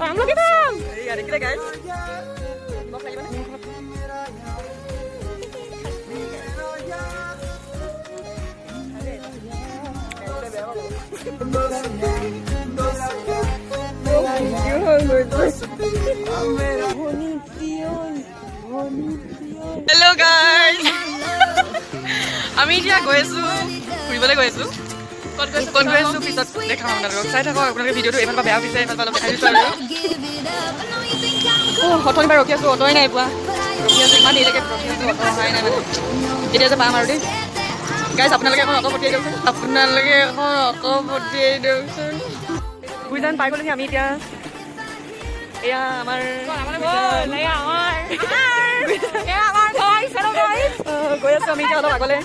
আমলকি পাম Iya, kita guys. Hello guys. আমি এতিয়া গৈ আছো ফুৰিবলৈ গৈ আছো ক'ত গৈ আছো পিছত দেখাম আপোনালোকক চাই থাকক আপোনালোকে ভিডিঅ'টো এইফালৰ পৰা বেয়া হৈছে এইফালৰ পৰা অলপ দেখাই দিছোঁ আৰু অথনিবাৰ ৰখি আছোঁ অটই নাই পোৱা ৰখি আছোঁ ইমান দেৰিলৈকে ৰখি আছোঁ অট অহাই নাই মানে এতিয়া যে পাম আৰু দেই গাইজ আপোনালোকে এখন অট পঠিয়াই দিয়কচোন গুইজান পাই গ'লোহি আমি এতিয়া এয়া আমাৰ গৈ আছো আমি এতিয়া অলপ আগলৈ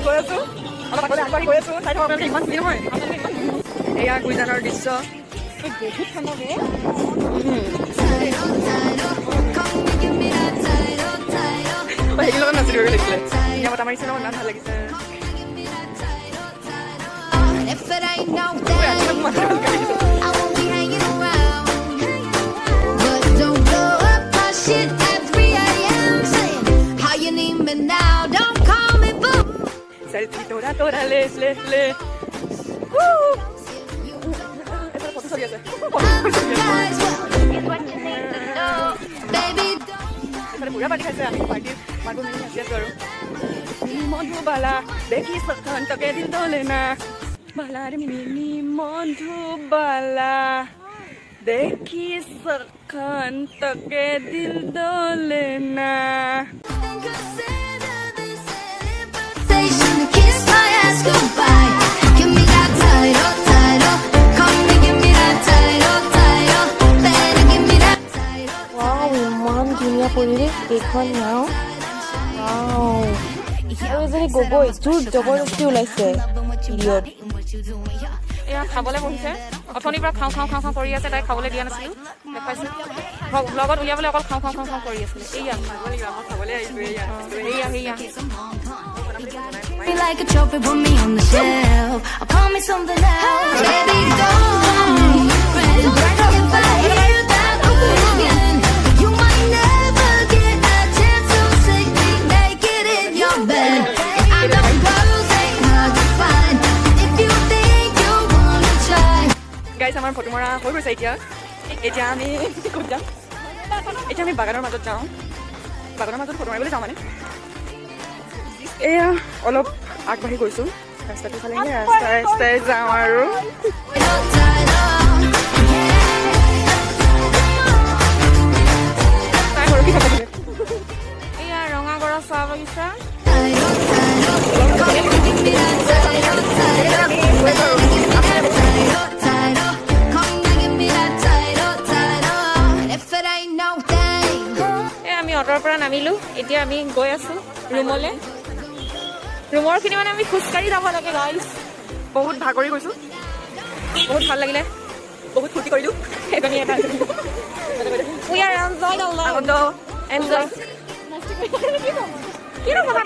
গৈ আছো অলপ আগলৈ আগবাঢ়ি গৈ আছো চাই থাকক আপোনালোকে ইমান ভিৰ নহয় এয়া গুইজানৰ দৃশ্য বহুত ঠাণ্ডা সেইখিনি লগত নাচিব লাগিছিলে এতিয়া বতাহ মাৰিছে ন ইমান ভাল লাগিছে Toda le esa foto salía esa pura party hace ami party margo nahi hasia karu mondhu bala dekhi sakhan to ke dil dole na bala re mini mondhu bala dekhi sakhan to ke dil dole na kiss my ass goodbye. Give me that title, title. Come and give me that title, title. Better give me that title. Wow, ইমান ধুনীয়া পৰিৱেশ এইখন নাও wow আৰু এজনী গগৈ জোৰ জবৰদস্তি ওলাইছে period এয়া খাবলৈ বহিছে অথনিৰ পৰা খাওঁ কৰি আছে তাই খাবলৈ দিয়া নাছিলোঁ দেখাইছোঁ ব্লগত উলিয়াবলৈ অকল খাওঁ কৰি আছিলে এয়া খাবলৈ আহিছোঁ এয়া Be like a trophy, put me on the shelf. I promise something else, baby. Don't friend. If I hear that word again, you might never get a chance to see me naked in your bed. I know girls ain't hard to find. If you think you wanna try, guys, আমাৰ photo মৰা হৈ গৈছে এতিয়া আমি ক'ত যাম এতিয়া আমি বাগানৰ মাজত যাওঁ বাগানৰ মাজত ফটো মাৰিবলৈ যাওঁ মানে এয়া অলপ আগবাঢ়ি গৈছোঁ ৰাস্তাটো ফালে ৰাস্তাই যাওঁ আৰু তাই সৰকি থাকোঁ এয়া ৰঙাগড় চাহ বাগিচা আমি অটৰ পৰা নামিলোঁ এতিয়া আমি গৈ আছোঁ ৰুমলৈ ৰুমৰখিনি মানে আমি খোজকাঢ়ি যাব লাগে গাইজ বহুত ভাগৰি গৈছোঁ বহুত ভাল লাগিলে বহুত ফূৰ্তি কৰিলোঁ সেইকাৰণে এটা We are enjoying a lot. Ananda Enjoy. কি কথা